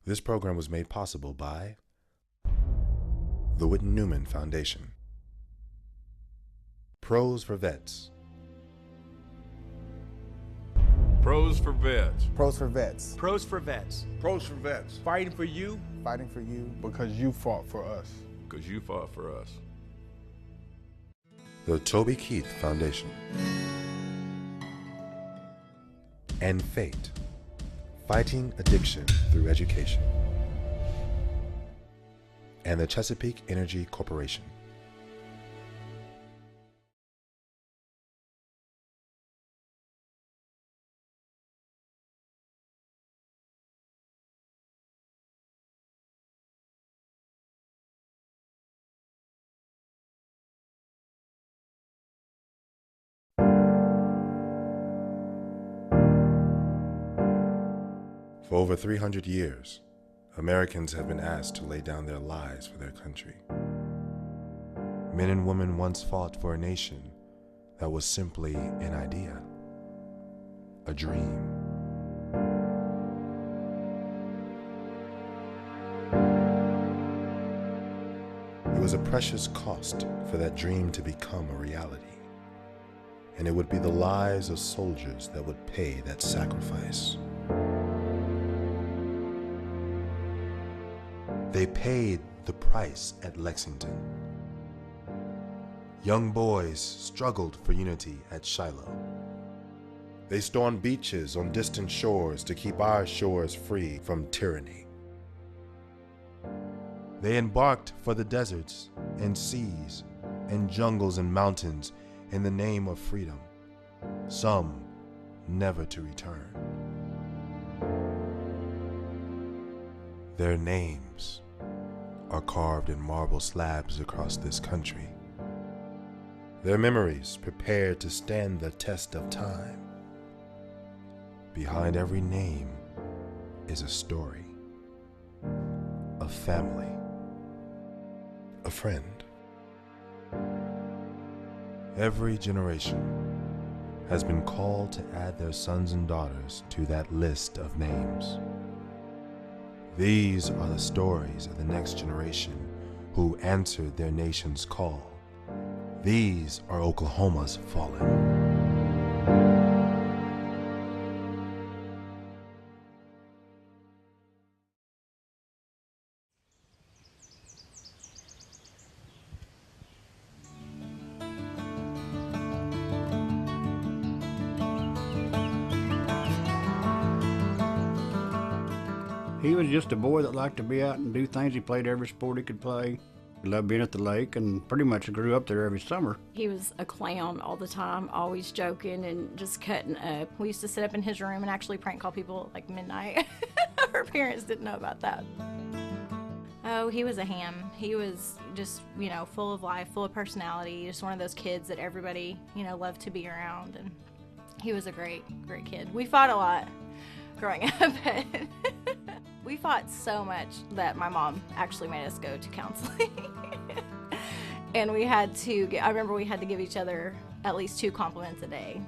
This program was made possible by the Whitten Newman Foundation, Pros for Vets, Pros for Vets. Pros for Vets. Pros for Vets. Pros for Vets. Fighting for you. Fighting for you. Because you fought for us. Because you fought for us. the Toby Keith Foundation, and Fate, Fighting Addiction Through Education, and the Chesapeake Energy Corporation. For over 300 years, Americans have been asked to lay down their lives for their country. Men and women once fought for a nation that was simply an idea, a dream. It was a precious cost for that dream to become a reality, and it would be the lives of soldiers that would pay that sacrifice. They paid the price at Lexington. Young boys struggled for unity at Shiloh. They stormed beaches on distant shores to keep our shores free from tyranny. They embarked for the deserts and seas and jungles and mountains in the name of freedom, some never to return. Their names are carved in marble slabs across this country. Their memories prepared to stand the test of time. Behind every name is a story, a family, a friend. Every generation has been called to add their sons and daughters to that list of names. These are the stories of the next generation who answered their nation's call. These are Oklahoma's fallen. He was just a boy that liked to be out and do things. He played every sport he could play. He loved being at the lake and pretty much grew up there every summer. He was a clown all the time, always joking and just cutting up. We used to sit up in his room and actually prank call people at like midnight. Our parents didn't know about that. Oh, he was a ham. He was just, full of life, full of personality, just one of those kids that everybody, loved to be around. And he was a great, great kid. We fought a lot growing up. We fought so much that my mom actually made us go to counseling. And I remember we had to give each other at least 2 compliments a day.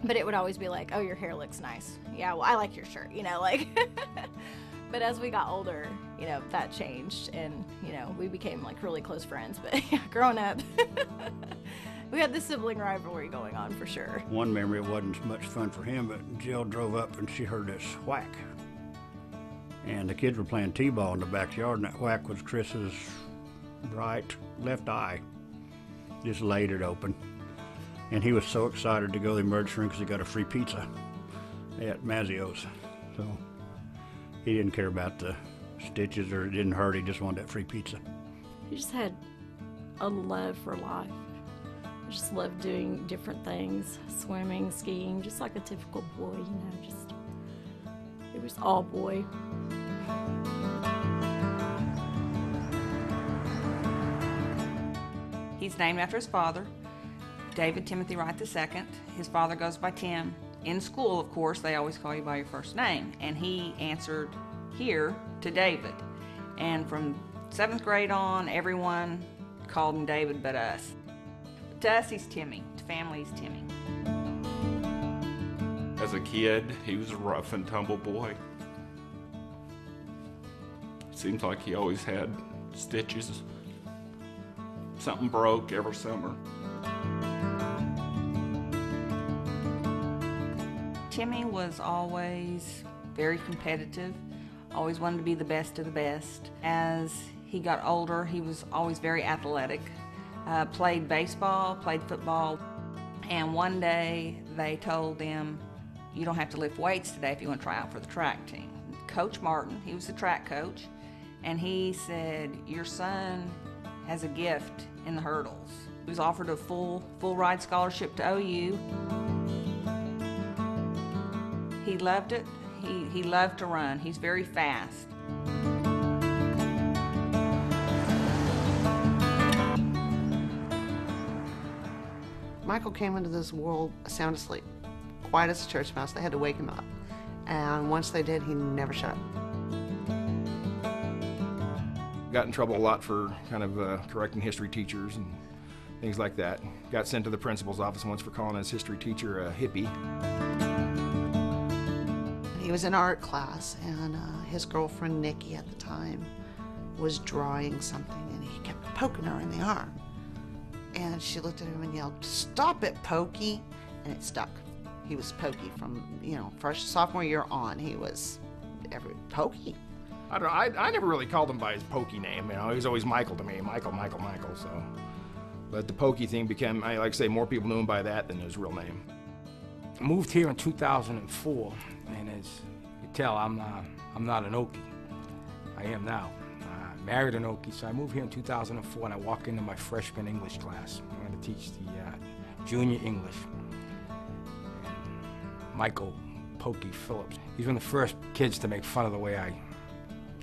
But it would always be like, oh, your hair looks nice. Yeah, well, I like your shirt, But as we got older, that changed and, we became like really close friends. But yeah, growing up, we had the sibling rivalry going on for sure. One memory, it wasn't much fun for him, but Jill drove up and she heard this whack. And the kids were playing t-ball in the backyard, and that whack was Chris's right left eye. Just laid it open. And he was so excited to go to the emergency room because he got a free pizza at Mazzio's. So he didn't care about the stitches or it didn't hurt, he just wanted that free pizza. He just had a love for life. I just loved doing different things, swimming, skiing, just like a typical boy, it was all boy. He's named after his father, David Timothy Wright II. His father goes by Tim. In school, of course, they always call you by your first name, and he answered here to David. And from 7th grade on, everyone called him David but us. But to us, he's Timmy. To family, he's Timmy. As a kid, he was a rough and tumble boy. Seems like he always had stitches. Something broke every summer. Timmy was always very competitive, always wanted to be the best of the best. As he got older, he was always very athletic, played baseball, played football, and one day they told him, you don't have to lift weights today if you want to try out for the track team. Coach Martin, he was the track coach, and he said, your son has a gift in the hurdles. He was offered a full ride scholarship to OU. He loved it. He loved to run. He's very fast. Michael came into this world sound asleep, quiet as a church mouse. They had to wake him up. And once they did, he never shut up. Got in trouble a lot for kind of correcting history teachers and things like that. Got sent to the principal's office once for calling his history teacher a hippie. He was in art class, and his girlfriend, Nikki, at the time, was drawing something, and he kept poking her in the arm. And she looked at him and yelled, "Stop it, Pokey!" And it stuck. He was Pokey from, sophomore year on. He was Pokey. I don't know, I never really called him by his pokey name, He was always Michael to me, Michael, so. But the pokey thing became, like I say, more people knew him by that than his real name. I moved here in 2004, and as you tell, I'm not an Okie. I am now. I married an Okie, so I moved here in 2004, and I walk into my freshman English class. I'm going to teach the junior English. Michael Pokey Phillips. He's one of the first kids to make fun of the way I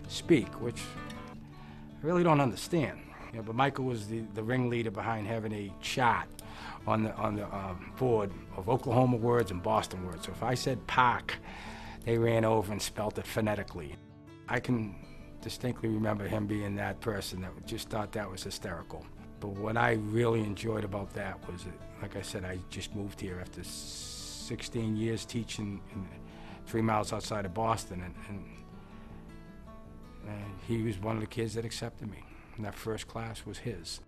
speak, which I really don't understand. But Michael was the ringleader behind having a chart on the board of Oklahoma words and Boston words. So if I said park, they ran over and spelt it phonetically. I can distinctly remember him being that person that just thought that was hysterical. But what I really enjoyed about that was that, like I said, I just moved here after 16 years teaching 3 miles outside of Boston, and he was one of the kids that accepted me, and that first class was his.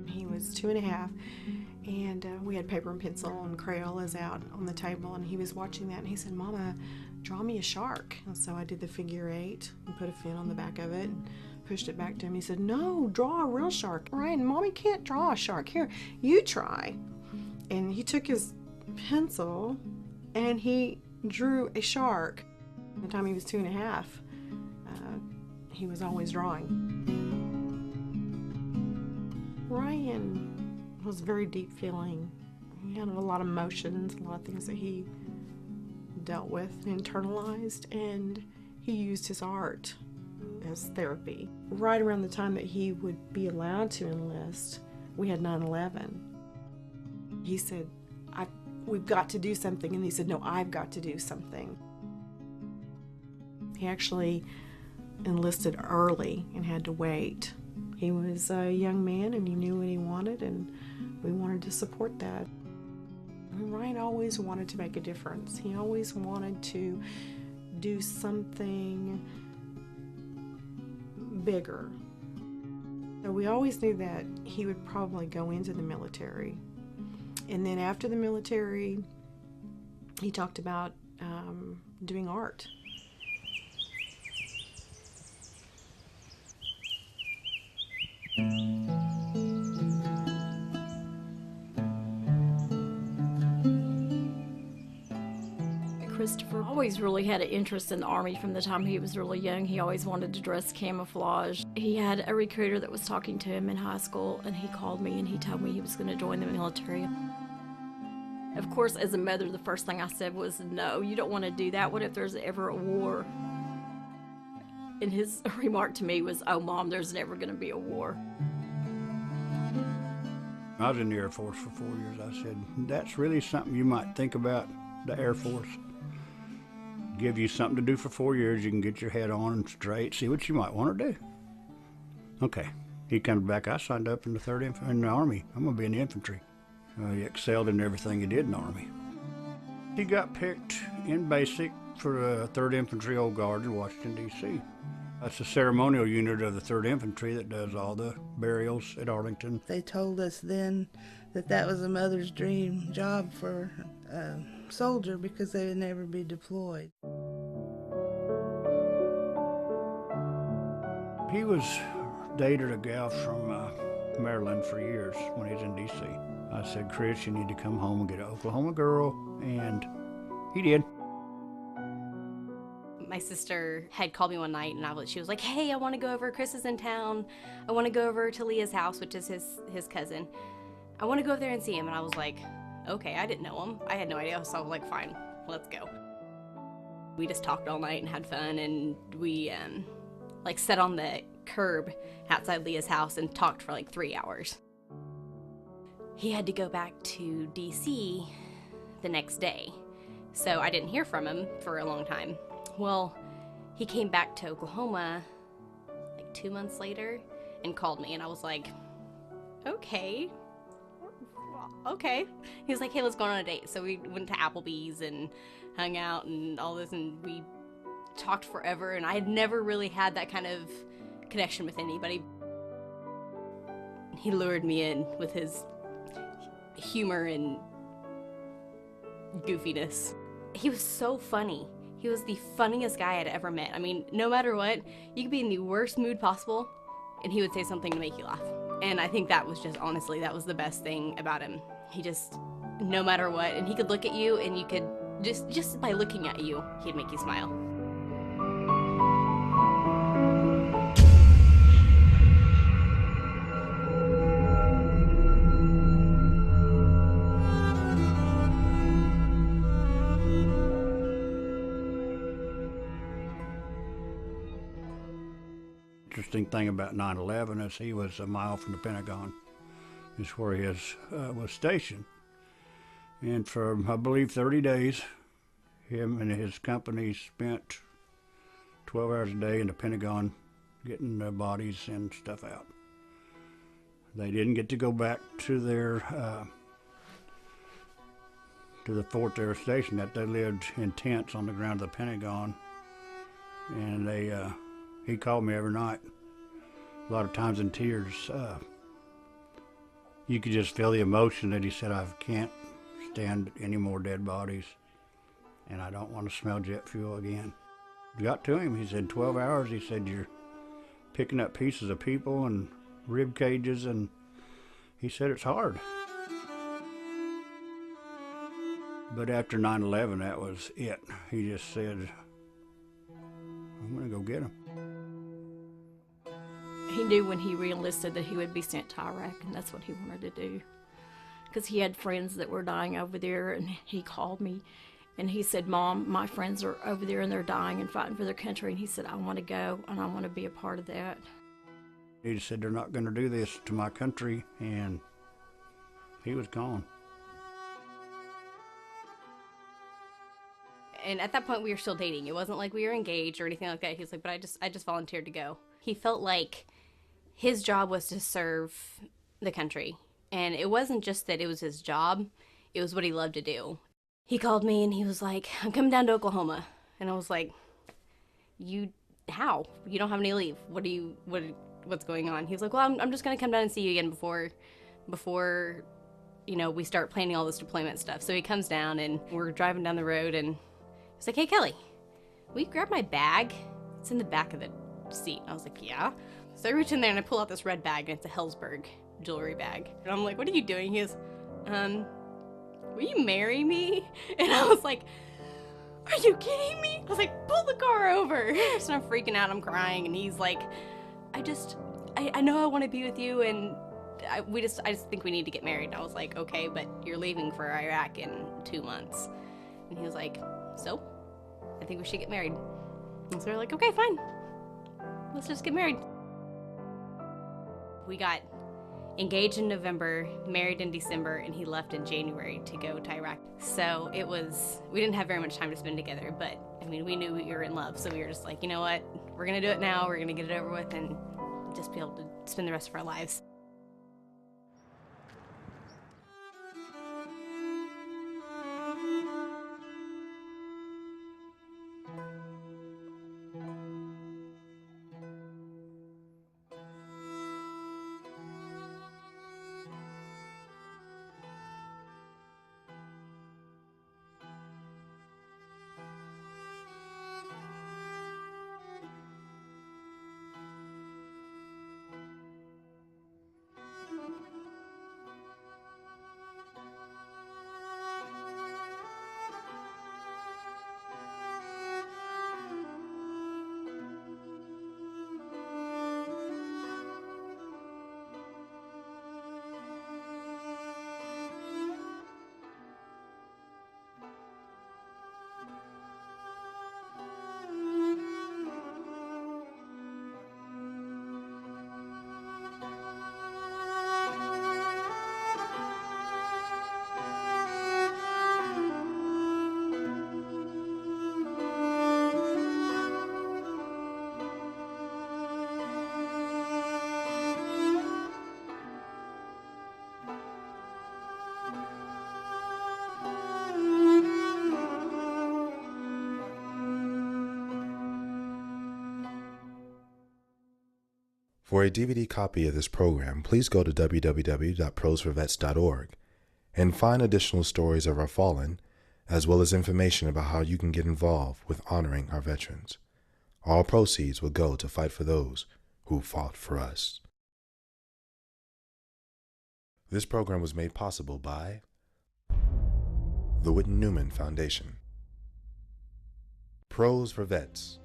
He was 2.5, and we had paper and pencil and Crayolas out on the table, and he was watching that, and he said, "Mama, draw me a shark." And so I did the figure 8 and put a fin on the back of it and pushed it back to him. He said, "No, draw a real shark." "Ryan, Mommy can't draw a shark. Here, you try." And he took his pencil and he drew a shark. By the time he was 2.5, he was always drawing. Ryan was very deep feeling. He had a lot of emotions, a lot of things that he dealt with and internalized, and he used his art as therapy. Right around the time that he would be allowed to enlist, we had 9/11. He said, "We've got to do something," and he said, "No, I've got to do something." He actually enlisted early and had to wait. He was a young man and he knew what he wanted, and we wanted to support that. Ryan always wanted to make a difference. He always wanted to do something bigger. So we always knew that he would probably go into the military. And then after the military, he talked about doing art. Christopher always really had an interest in the Army from the time he was really young. He always wanted to dress camouflage. He had a recruiter that was talking to him in high school, and he called me and he told me he was going to join the military. Of course, as a mother, the first thing I said was, "No, you don't want to do that. What if there's ever a war?" And his remark to me was, "Oh, Mom, there's never going to be a war." I was in the Air Force for 4 years. I said, that's really something you might think about, the Air Force. Give you something to do for 4 years. You can get your head on and straight, see what you might want to do. Okay, He comes back, I signed up in the Army. I'm going to be in the infantry. He excelled in everything he did in the Army. He got picked in basic for the 3rd Infantry Old Guard in Washington, D.C. That's the ceremonial unit of the 3rd Infantry that does all the burials at Arlington. They told us then that that was a mother's dream job for a soldier because they would never be deployed. He was dated a gal from Maryland for years when he was in D.C. I said, Chris, you need to come home and get an Oklahoma girl, and he did. My sister had called me one night, and she was like, hey, I want to go over. Chris is in town. I want to go over to Leah's house, which is his cousin. I want to go over there and see him. And I was like, okay, I didn't know him. I had no idea, so I was like, fine, let's go. We just talked all night and had fun, and we sat on the curb outside Leah's house and talked for like 3 hours. He had to go back to DC the next day, so I didn't hear from him for a long time. Well, he came back to Oklahoma like 2 months later and called me, and I was like, okay. He was like, hey, let's go on a date. So we went to Applebee's and hung out and all this, and we talked forever, and I had never really had that kind of connection with anybody. He lured me in with his humor and goofiness. He was so funny. He was the funniest guy I'd ever met. I mean, no matter what, you could be in the worst mood possible, and he would say something to make you laugh. And I think that was just, honestly, that was the best thing about him. He just, no matter what, and he could look at you, and you could, just by looking at you, he'd make you smile. Interesting thing about 9/11 is he was a mile from the Pentagon, is where he was stationed. And for, I believe, 30 days, him and his company spent 12 hours a day in the Pentagon getting the bodies and stuff out. They didn't get to go back to their to the fort they were stationed at. They lived in tents on the ground of the Pentagon, and he called me every night, a lot of times in tears. You could just feel the emotion that he said, I can't stand any more dead bodies, and I don't want to smell jet fuel again. We got to him, he said, 12 hours, he said, you're picking up pieces of people and rib cages, and he said it's hard. But after 9/11, that was it. He just said, I'm gonna go get him. He knew when he re-enlisted that he would be sent to Iraq, and that's what he wanted to do. Because he had friends that were dying over there, and he called me, and he said, Mom, my friends are over there, and they're dying and fighting for their country, and he said, I want to go, and I want to be a part of that. He just said, they're not going to do this to my country, and he was gone. And at that point, we were still dating. It wasn't like we were engaged or anything like that. He was like, but I just volunteered to go. He felt like his job was to serve the country. And it wasn't just that it was his job, it was what he loved to do. He called me and he was like, I'm coming down to Oklahoma. And I was like, how? You don't have any leave. What's going on? He was like, well, I'm just going to come down and see you again before, we start planning all this deployment stuff. So he comes down and we're driving down the road and he's like, hey, Kelly, will you grab my bag? It's in the back of the seat. And I was like, yeah. So I reach in there and I pull out this red bag, and it's a Helzberg jewelry bag. And I'm like, what are you doing? He goes, will you marry me? And I was like, are you kidding me? I was like, pull the car over. So I'm freaking out, I'm crying, and he's like, I know I want to be with you, and I just think we need to get married. And I was like, okay, but you're leaving for Iraq in 2 months. And he was like, so? I think we should get married. And so we're like, okay, fine. Let's just get married. We got engaged in November, married in December, and he left in January to go to Iraq. So we didn't have very much time to spend together, but I mean, we knew we were in love, so we were just like, you know what? We're gonna do it now, we're gonna get it over with, and just be able to spend the rest of our lives. For a DVD copy of this program, please go to www.prosforvets.org and find additional stories of our fallen, as well as information about how you can get involved with honoring our veterans. All proceeds will go to fight for those who fought for us. This program was made possible by the Whitten Newman Foundation, Pros for Vets,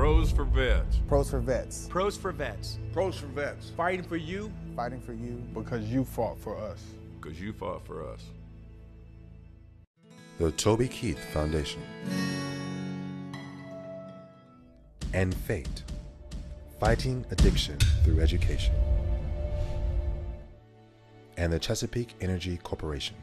Pros for Vets. Pros for Vets. Pros for Vets. Pros for Vets. Fighting for you. Fighting for you. Because you fought for us. Because you fought for us. The Toby Keith Foundation, and FATE, Fighting Addiction Through Education, and the Chesapeake Energy Corporation.